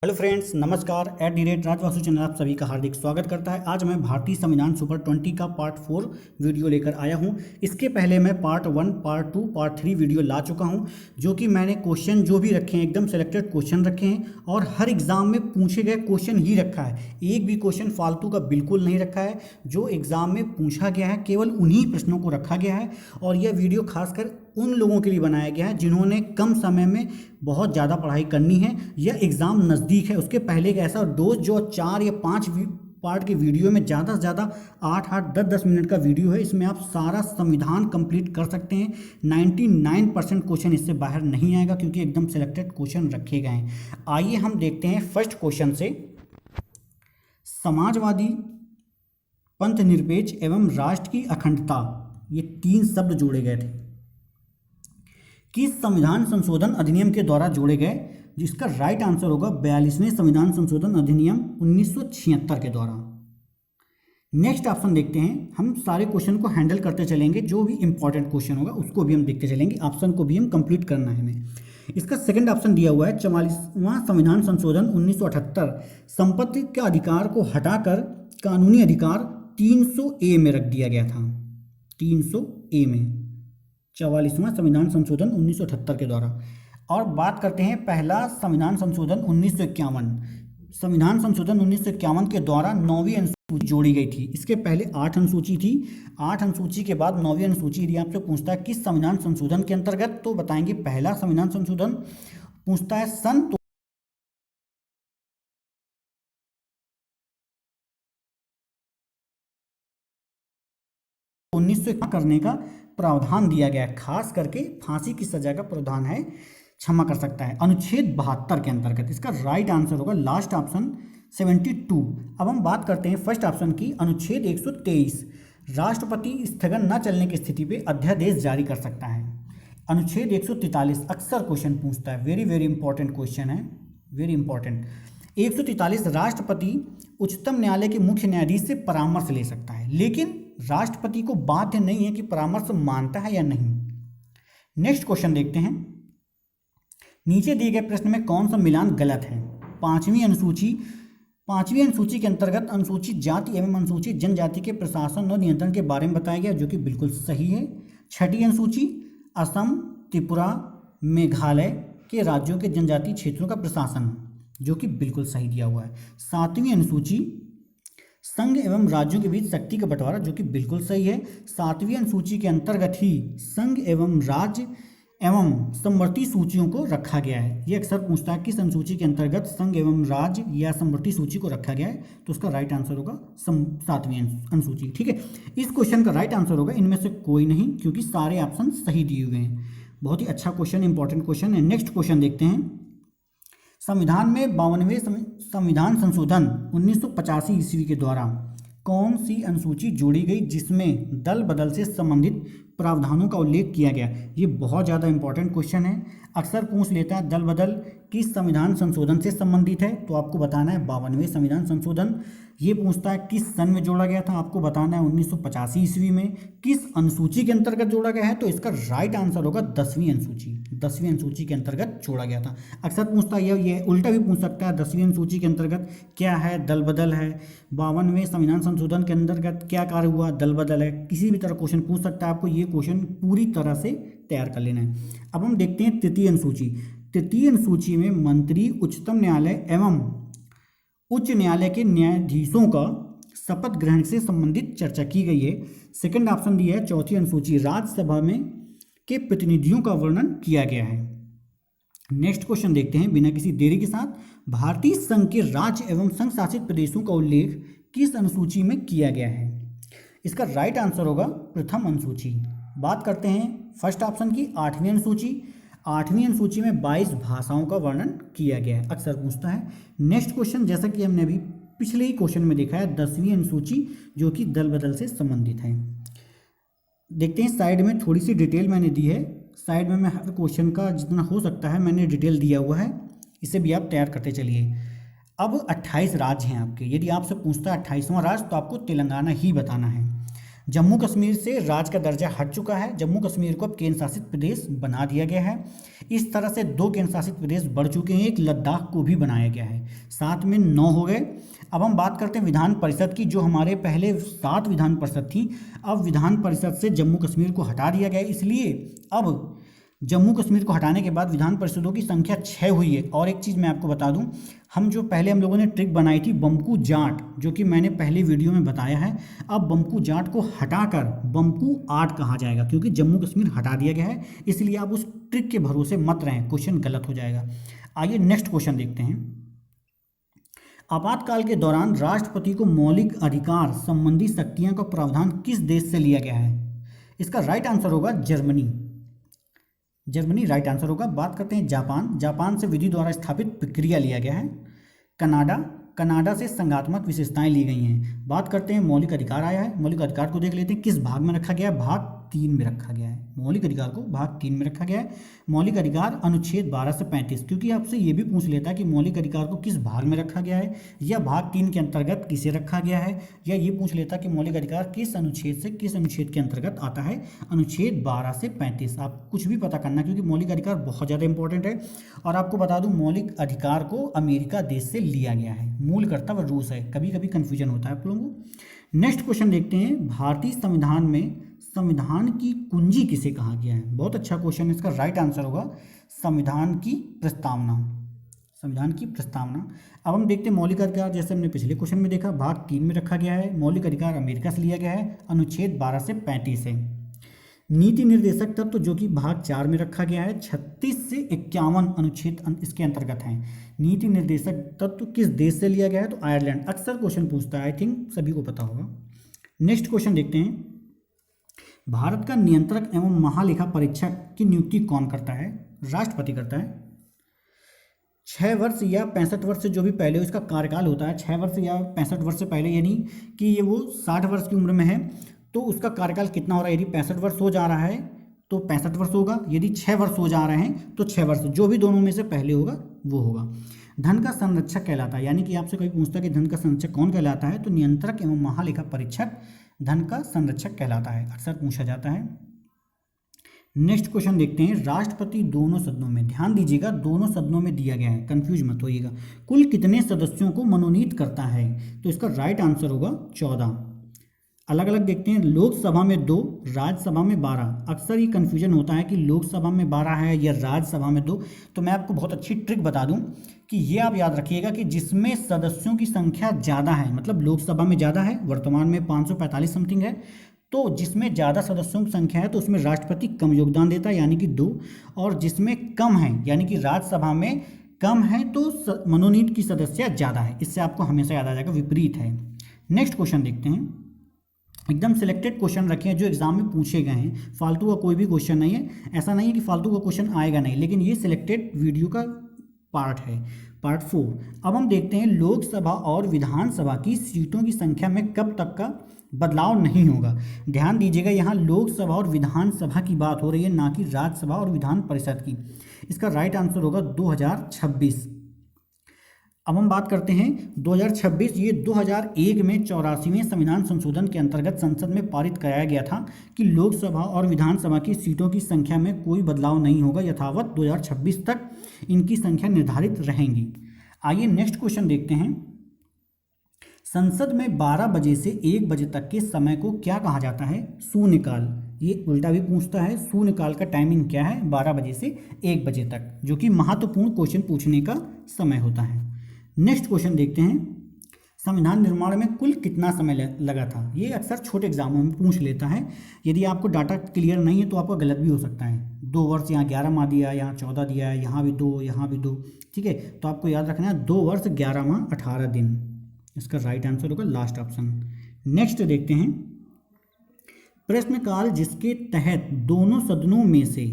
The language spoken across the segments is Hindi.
हेलो फ्रेंड्स, नमस्कार। @राजवासु चैनल आप सभी का हार्दिक स्वागत करता है। आज मैं भारतीय संविधान सुपर 20 का पार्ट 4 वीडियो लेकर आया हूं। इसके पहले मैं पार्ट 1, पार्ट 2, पार्ट 3 वीडियो ला चुका हूं, जो कि मैंने क्वेश्चन जो भी रखे हैं एकदम सेलेक्टेड क्वेश्चन रखे हैं और हर एग्जाम में पूछे गए क्वेश्चन ही रखा है। एक भी क्वेश्चन फालतू का बिल्कुल नहीं रखा है। जो एग्जाम में पूछा गया है केवल उन्हीं प्रश्नों को रखा गया है और यह वीडियो खासकर उन लोगों के लिए बनाया गया है जिन्होंने कम समय में बहुत ज़्यादा पढ़ाई करनी है या एग्ज़ाम नज़दीक है। उसके पहले एक ऐसा डोज जो 4 या 5 पार्ट के वीडियो में ज़्यादा से ज़्यादा 8-8, 10-10 मिनट का वीडियो है। इसमें आप सारा संविधान कंप्लीट कर सकते हैं। 99% क्वेश्चन इससे बाहर नहीं आएगा क्योंकि एकदम सेलेक्टेड क्वेश्चन रखे गए हैं। आइए हम देखते हैं फर्स्ट क्वेश्चन से। समाजवादी, पंथ निरपेक्ष एवं राष्ट्र की अखंडता, ये 3 शब्द जोड़े गए थे, किस संविधान संशोधन अधिनियम के द्वारा जोड़े गए? जिसका राइट आंसर होगा 42वें संविधान संशोधन अधिनियम 1976 के द्वारा। नेक्स्ट ऑप्शन देखते हैं। हम सारे क्वेश्चन को हैंडल करते चलेंगे, जो भी इंपॉर्टेंट क्वेश्चन होगा उसको भी हम देखते चलेंगे, ऑप्शन को भी हम कंप्लीट करना है हमें। इसका सेकंड ऑप्शन दिया हुआ है 44वां संविधान संशोधन 1978 संपत्ति के अधिकार को हटाकर कानूनी अधिकार 300A में रख दिया गया था। 300A में 44वां संविधान संशोधन 1978 के द्वारा। और बात करते हैं पहला संविधान संशोधन 1951। संविधान संशोधन 1951 के द्वारा 9वीं अनुसूची जोड़ी गई थी। इसके पहले 8 अनुसूची थी। 8 अनुसूची के बाद 9वीं अनुसूची। यदि आपसे पूछता है किस संविधान संशोधन के अंतर्गत, तो बताएंगे पहला संविधान संशोधन। पूछता है सन, तो 1951 करने का प्रावधान दिया गया है। खास करके फांसी की सजा का प्रावधान है, क्षमा कर सकता है, अनुच्छेद 72 के अंतर्गत। इसका राइट आंसर होगा लास्ट ऑप्शन 72। अब हम बात करते हैं फर्स्ट ऑप्शन की, अनुच्छेद 123 राष्ट्रपति स्थगन न चलने की स्थिति पे अध्यादेश जारी कर सकता है। अनुच्छेद 143 अक्सर क्वेश्चन पूछता है, वेरी वेरी इंपॉर्टेंट क्वेश्चन है, वेरी इंपॉर्टेंट। 143 राष्ट्रपति उच्चतम न्यायालय के मुख्य न्यायाधीश से परामर्श ले सकता है, लेकिन राष्ट्रपति को बाध्य नहीं है कि परामर्श मानता है या नहीं। नेक्स्ट क्वेश्चन देखते हैं। नीचे दिए गए प्रश्न में कौन सा मिलान गलत है? पांचवी अनुसूची के अंतर्गत अनुसूचित जाति एवं अनुसूचित जनजाति के प्रशासन और नियंत्रण के बारे में बताया गया, जो कि बिल्कुल सही है। छठी अनुसूची असम, त्रिपुरा, मेघालय के राज्यों के जनजातीय क्षेत्रों का प्रशासन, जो कि बिल्कुल सही दिया हुआ है। सातवीं अनुसूची संघ एवं राज्यों के बीच शक्ति का बंटवारा, जो कि बिल्कुल सही है। सातवीं अनुसूची के अंतर्गत ही संघ एवं राज्य एवं समवर्ती सूचियों को रखा गया है। ये अक्सर पूछता है किस अनुसूची के अंतर्गत संघ एवं राज्य या समवर्ती सूची को रखा गया है, तो उसका राइट आंसर होगा 7वीं अनुसूची। ठीक है, इस क्वेश्चन का राइट आंसर होगा इनमें से कोई नहीं, क्योंकि सारे ऑप्शन सही दिए हुए हैं। बहुत ही अच्छा क्वेश्चन, इंपॉर्टेंट क्वेश्चन है। नेक्स्ट क्वेश्चन देखते हैं। संविधान में 52वें संविधान संशोधन 1985 ईस्वी के द्वारा कौन सी अनुसूची जोड़ी गई जिसमें दल बदल से संबंधित प्रावधानों का उल्लेख किया गया? ये बहुत ज़्यादा इंपॉर्टेंट क्वेश्चन है, अक्सर पूछ लेता है। दल बदल किस संविधान संशोधन से संबंधित है, तो आपको बताना है 52वें संविधान संशोधन। ये पूछता है किस सन में जोड़ा गया था, आपको बताना है 1985 ईस्वी में। किस अनुसूची के अंतर्गत जोड़ा गया है, तो इसका राइट आंसर होगा 10वीं अनुसूची। 10वीं अनुसूची के अंतर्गत जोड़ा गया था। अक्सर पूछता है, ये उल्टा भी पूछ सकता है, 10वीं अनुसूची के अंतर्गत क्या है, दल बदल है। 52वें संविधान संशोधन के अंतर्गत क्या कार्य हुआ, दल बदल है। किसी भी तरह क्वेश्चन पूछ सकता है आपको, ये क्वेश्चन पूरी तरह से तैयार कर लेना है। अब हम देखते हैं तृतीय अनुसूची। तृतीय अनुसूची में मंत्री, उच्चतम न्यायालय एवं उच्च न्यायालय के न्यायाधीशों का शपथ ग्रहण से संबंधित चर्चा की गई है। सेकंड ऑप्शन दिया है चौथी अनुसूची, राज्यसभा में के प्रतिनिधियों का वर्णन किया गया है। नेक्स्ट क्वेश्चन देखते हैं बिना किसी देरी के साथ। भारतीय संघ के राज्य एवं संघ शासित प्रदेशों का उल्लेख किस अनुसूची में किया गया है? इसका राइट आंसर होगा प्रथम अनुसूची। बात करते हैं फर्स्ट ऑप्शन की, 8वीं अनुसूची। 8वीं अनुसूची में 22 भाषाओं का वर्णन किया गया है, अक्सर पूछता है। नेक्स्ट क्वेश्चन, जैसा कि हमने अभी पिछले ही क्वेश्चन में देखा है, 10वीं अनुसूची, जो कि दल बदल से संबंधित है। देखते हैं, साइड में थोड़ी सी डिटेल मैंने दी है। साइड में मैं हर क्वेश्चन का जितना हो सकता है मैंने डिटेल दिया हुआ है, इसे भी आप तैयार करते चलिए। अब 28 राज्य हैं आपके। यदि आपसे पूछता है 28वां राज्य, तो आपको तेलंगाना ही बताना है। जम्मू कश्मीर से राज्य का दर्जा हट चुका है, जम्मू कश्मीर को अब केंद्र शासित प्रदेश बना दिया गया है। इस तरह से 2 केंद्र शासित प्रदेश बढ़ चुके हैं, एक लद्दाख को भी बनाया गया है, साथ में 9 हो गए। अब हम बात करते हैं विधान परिषद की। जो हमारे पहले 7 विधान परिषद थी, अब विधान परिषद से जम्मू कश्मीर को हटा दिया गया, इसलिए अब जम्मू कश्मीर को हटाने के बाद विधान परिषदों की संख्या 6 हुई है। और एक चीज़ मैं आपको बता दूं, हम लोगों ने ट्रिक बनाई थी बम्पू जाट, जो कि मैंने पहले वीडियो में बताया है, अब बम्पू जाट को हटाकर बम्पू आट कहा जाएगा, क्योंकि जम्मू कश्मीर हटा दिया गया है। इसलिए आप उस ट्रिक के भरोसे मत रहें, क्वेश्चन गलत हो जाएगा। आइए नेक्स्ट क्वेश्चन देखते हैं। आपातकाल के दौरान राष्ट्रपति को मौलिक अधिकार संबंधी शक्तियों का प्रावधान किस देश से लिया गया है? इसका राइट आंसर होगा जर्मनी। जर्मनी राइट आंसर होगा। बात करते हैं जापान। जापान से विधि द्वारा स्थापित प्रक्रिया लिया गया है। कनाडा, कनाडा से संघात्मक विशेषताएं ली गई हैं। बात करते हैं मौलिक अधिकार आया है। मौलिक अधिकार को देख लेते हैं किस भाग में रखा गया है, भाग 3 में रखा गया है। मौलिक अधिकार को भाग 3 में रखा गया है। मौलिक अधिकार अनुच्छेद 12 से 35, क्योंकि आपसे ये भी पूछ लेता है कि मौलिक अधिकार को किस भाग में रखा गया है, या भाग 3 के अंतर्गत किसे रखा गया है, या ये पूछ लेता है कि मौलिक अधिकार किस अनुच्छेद से किस अनुच्छेद के अंतर्गत आता है, अनुच्छेद 12 से 35। आप कुछ भी पता करना, क्योंकि मौलिक अधिकार बहुत ज़्यादा इंपॉर्टेंट है। और आपको बता दूं, मौलिक अधिकार को अमेरिका देश से लिया गया है, मूल कर्तव्य रूस है। कभी कभी कन्फ्यूजन होता है आप लोगों को। नेक्स्ट क्वेश्चन देखते हैं। भारतीय संविधान में संविधान की कुंजी किसे कहा गया है? बहुत अच्छा क्वेश्चन है। इसका राइट आंसर होगा संविधान की प्रस्तावना। संविधान की प्रस्तावना। अब हम देखते हैं मौलिक अधिकार, जैसे हमने पिछले क्वेश्चन में देखा, भाग 3 में रखा गया है। मौलिक अधिकार अमेरिका से लिया गया है, अनुच्छेद 12 से 35 है। नीति निर्देशक तत्व जो कि भाग 4 में रखा गया है, 36 से 51 अनुच्छेद इसके अंतर्गत हैं। नीति निर्देशक तत्व किस देश से लिया गया है? तो आयरलैंड। अक्सर क्वेश्चन पूछता है, आई थिंक सभी को पता होगा। नेक्स्ट क्वेश्चन देखते हैं। भारत का नियंत्रक एवं महालेखा परीक्षक की नियुक्ति कौन करता है? राष्ट्रपति करता है। 6 वर्ष या 65 वर्ष से जो भी पहले उसका कार्यकाल होता है, 6 वर्ष या 65 वर्ष से पहले, यानी कि ये वो 60 वर्ष की उम्र में है, तो उसका कार्यकाल कितना हो रहा है? यदि 65 वर्ष हो जा रहा है तो 65 वर्ष होगा, यदि 6 वर्ष हो जा रहे हैं तो 6 वर्ष, जो भी दोनों में से पहले होगा वो होगा। धन का संरक्षक कहलाता है, यानी कि आपसे कोई पूछता है कि धन का संरक्षक कौन कहलाता है, तो नियंत्रक एवं महालेखा परीक्षक धन का संरक्षक कहलाता है, अक्सर पूछा जाता है। नेक्स्ट क्वेश्चन देखते हैं। राष्ट्रपति दोनों सदनों में, ध्यान दीजिएगा दोनों सदनों में दिया गया है, कंफ्यूज मत होइएगा, कुल कितने सदस्यों को मनोनीत करता है? तो इसका राइट आंसर होगा 14। अलग अलग देखते हैं। लोकसभा में 2, राज्यसभा में 12। अक्सर ये कन्फ्यूजन होता है कि लोकसभा में 12 है या राज्यसभा में 2। तो मैं आपको बहुत अच्छी ट्रिक बता दूं कि ये आप याद रखिएगा कि जिसमें सदस्यों की संख्या ज़्यादा है, मतलब लोकसभा में ज़्यादा है, वर्तमान में 545 समथिंग है, तो जिसमें ज़्यादा सदस्यों की संख्या है तो उसमें राष्ट्रपति कम योगदान देता है, यानी कि 2। और जिसमें कम है, यानी कि राज्यसभा में कम है, तो मनोनीत की सदस्य ज़्यादा है। इससे आपको हमेशा याद आ जाएगा, विपरीत है। नेक्स्ट क्वेश्चन देखते हैं। एकदम सिलेक्टेड क्वेश्चन रखे हैं जो एग्जाम में पूछे गए हैं, फालतू का कोई भी क्वेश्चन नहीं है। ऐसा नहीं है कि फालतू का क्वेश्चन आएगा नहीं, लेकिन ये सिलेक्टेड वीडियो का पार्ट है, पार्ट 4। अब हम देखते हैं लोकसभा और विधानसभा की सीटों की संख्या में कब तक का बदलाव नहीं होगा। ध्यान दीजिएगा, यहाँ लोकसभा और विधानसभा की बात हो रही है, ना कि राज्यसभा और विधान परिषद की। इसका राइट आंसर होगा 2026। अब हम बात करते हैं 2026। ये 2001 में 84वें संविधान संशोधन के अंतर्गत संसद में पारित कराया गया था कि लोकसभा और विधानसभा की सीटों की संख्या में कोई बदलाव नहीं होगा, यथावत 2026 तक इनकी संख्या निर्धारित रहेंगी। आइए नेक्स्ट क्वेश्चन देखते हैं। संसद में 12 बजे से 1 बजे तक के समय को क्या कहा जाता है? शून्यकाल। ये उल्टा भी पूछता है, शून्यकाल का टाइमिंग क्या है? 12 बजे से 1 बजे तक, जो कि महत्वपूर्ण क्वेश्चन पूछने का समय होता है। नेक्स्ट क्वेश्चन देखते हैं। संविधान निर्माण में कुल कितना समय लगा था? ये अक्सर छोटे एग्जामों में पूछ लेता है। यदि आपको डाटा क्लियर नहीं है तो आपका गलत भी हो सकता है। 2 वर्ष, यहाँ 11 माह दिया है, यहाँ 14 दिया है, यहाँ भी 2, यहाँ भी 2, ठीक है। तो आपको याद रखना है 2 वर्ष 11 माह 18 दिन। इसका राइट आंसर होगा लास्ट ऑप्शन। नेक्स्ट देखते हैं। प्रश्नकाल जिसके तहत दोनों सदनों में से,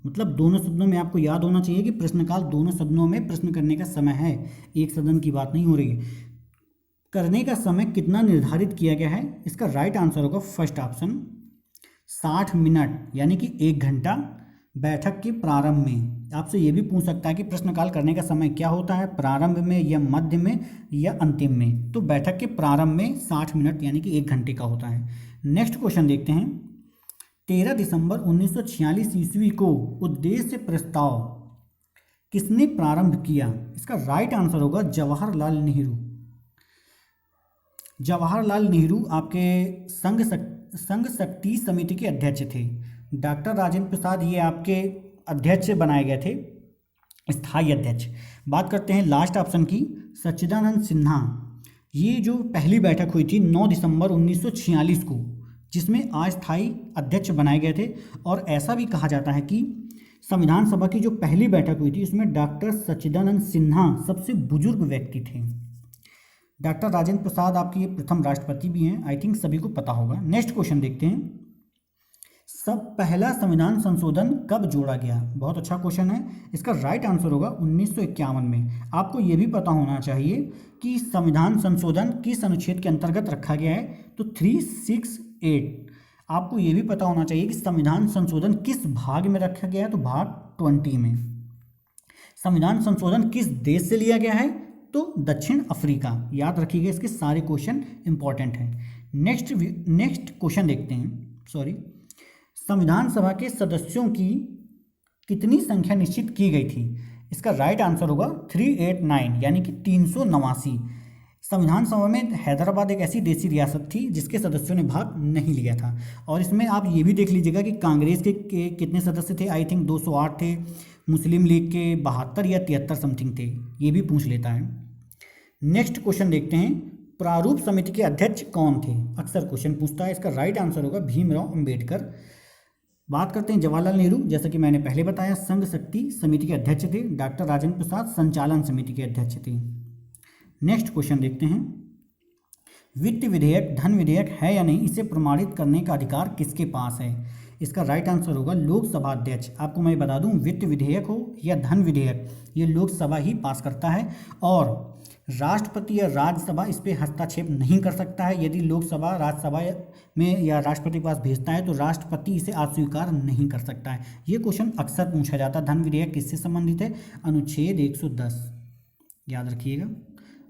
मतलब दोनों सदनों में, आपको याद होना चाहिए कि प्रश्नकाल दोनों सदनों में प्रश्न करने का समय है, एक सदन की बात नहीं हो रही है। करने का समय कितना निर्धारित किया गया है? इसका राइट आंसर होगा फर्स्ट ऑप्शन, 60 मिनट, यानी कि 1 घंटा। बैठक के प्रारंभ में आपसे ये भी पूछ सकता है कि प्रश्नकाल करने का समय क्या होता है, प्रारंभ में या मध्य में या अंतिम में। तो बैठक के प्रारंभ में 60 मिनट यानी कि 1 घंटे का होता है। नेक्स्ट क्वेश्चन देखते हैं। 13 दिसंबर 1946 ईस्वी को उद्देश्य प्रस्ताव किसने प्रारंभ किया? इसका राइट आंसर होगा जवाहरलाल नेहरू। जवाहरलाल नेहरू आपके संघ शक्ति समिति के अध्यक्ष थे। डॉक्टर राजेंद्र प्रसाद ये आपके अध्यक्ष बनाए गए थे, स्थायी अध्यक्ष। बात करते हैं लास्ट ऑप्शन की, सच्चिदानंद सिन्हा। ये जो पहली बैठक हुई थी 9 दिसंबर 1946 को, जिसमें अस्थायी अध्यक्ष बनाए गए थे। और ऐसा भी कहा जाता है कि संविधान सभा की जो पहली बैठक हुई थी उसमें डॉक्टर सच्चिदानंद सिन्हा सबसे बुजुर्ग व्यक्ति थे। डॉक्टर राजेंद्र प्रसाद आपके ये प्रथम राष्ट्रपति भी हैं, आई थिंक सभी को पता होगा। नेक्स्ट क्वेश्चन देखते हैं। पहला संविधान संशोधन कब जोड़ा गया? बहुत अच्छा क्वेश्चन है। इसका राइट आंसर होगा 1951 में। आपको ये भी पता होना चाहिए कि संविधान संशोधन किस अनुच्छेद के अंतर्गत रखा गया है, तो 368। आपको ये भी पता होना चाहिए कि संविधान संशोधन किस भाग में रखा गया है, तो भाग 20 में। संविधान संशोधन किस देश से लिया गया है, तो दक्षिण अफ्रीका। याद रखिएगा, इसके सारे क्वेश्चन इंपॉर्टेंट हैं। नेक्स्ट क्वेश्चन देखते हैं। संविधान सभा के सदस्यों की कितनी संख्या निश्चित की गई थी? इसका राइट आंसर होगा 389, यानी कि 389। संविधान सभा में हैदराबाद एक ऐसी देसी रियासत थी जिसके सदस्यों ने भाग नहीं लिया था। और इसमें आप ये भी देख लीजिएगा कि कांग्रेस के कितने सदस्य थे, आई थिंक 208 थे, मुस्लिम लीग के 72 या 73 समथिंग थे, ये भी पूछ लेता है। नेक्स्ट क्वेश्चन देखते हैं। प्रारूप समिति के अध्यक्ष कौन थे? अक्सर क्वेश्चन पूछता है। इसका राइट आंसर होगा भीमराव अंबेडकर। बात करते हैं जवाहरलाल नेहरू, जैसा कि मैंने पहले बताया संघ शक्ति समिति के अध्यक्ष थे। डॉक्टर राजेंद्र प्रसाद संचालन समिति के अध्यक्ष थे। नेक्स्ट क्वेश्चन देखते हैं। वित्त विधेयक धन विधेयक है या नहीं, इसे प्रमाणित करने का अधिकार किसके पास है? इसका राइट आंसर होगा लोकसभा अध्यक्ष। आपको मैं बता दूं, वित्त विधेयक हो या धन विधेयक, ये लोकसभा ही पास करता है और राष्ट्रपति या राज्यसभा इस पर हस्तक्षेप नहीं कर सकता है। यदि लोकसभा राज्यसभा में या राष्ट्रपति के पास भेजता है तो राष्ट्रपति इसे अस्वीकार नहीं कर सकता है। ये क्वेश्चन अक्सर पूछा जाता है। धन विधेयक किससे संबंधित है? अनुच्छेद 110, याद रखिएगा।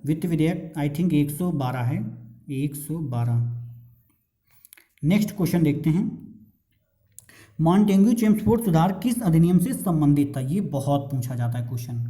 वित्त विधेयक आई थिंक 112 है, 112। नेक्स्ट क्वेश्चन देखते हैं। मॉन्टेग्यू चेम्सफोर्ड सुधार किस अधिनियम से संबंधित था? ये बहुत पूछा जाता है क्वेश्चन।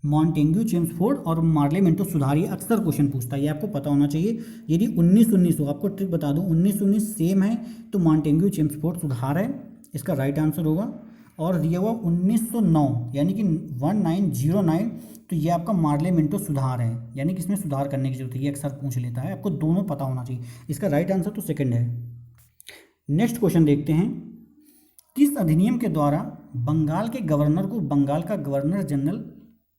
मॉन्टेग्यू चेम्सफोर्ड और मार्लेमेंटो सुधार, ये अक्सर क्वेश्चन पूछता है, ये आपको पता होना चाहिए। यदि 1919 हो, आपको ट्रिक बता दूं, 1919 सेम है तो मॉन्टेग्यू चेम्सफोर्ड सुधार है, इसका राइट आंसर होगा। और दिया हुआ 1909 यानी कि 1909, तो ये आपका मार्लेमेंटो सुधार है, यानी कि इसमें सुधार करने की जरूरत है। ये अक्सर पूछ लेता है, आपको दोनों पता होना चाहिए। इसका राइट आंसर तो सेकंड है। नेक्स्ट क्वेश्चन देखते हैं। किस अधिनियम के द्वारा बंगाल के गवर्नर को बंगाल का गवर्नर जनरल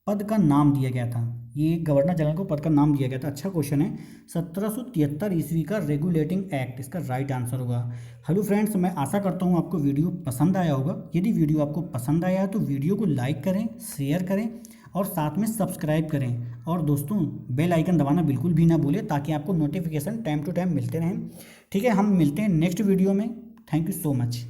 पद का नाम दिया गया था? ये गवर्नर जनरल को पद का नाम दिया गया था। अच्छा क्वेश्चन है। 1773 ईस्वी का रेगुलेटिंग एक्ट, इसका राइट आंसर होगा। हेलो फ्रेंड्स, मैं आशा करता हूँ आपको वीडियो पसंद आया होगा। यदि वीडियो आपको पसंद आया है तो वीडियो को लाइक करें, शेयर करें और साथ में सब्सक्राइब करें। और दोस्तों बेल आइकन दबाना बिल्कुल भी ना भूलें ताकि आपको नोटिफिकेशन टाइम टू टाइम मिलते रहें। ठीक है, हम मिलते हैं नेक्स्ट वीडियो में। Thank you so much.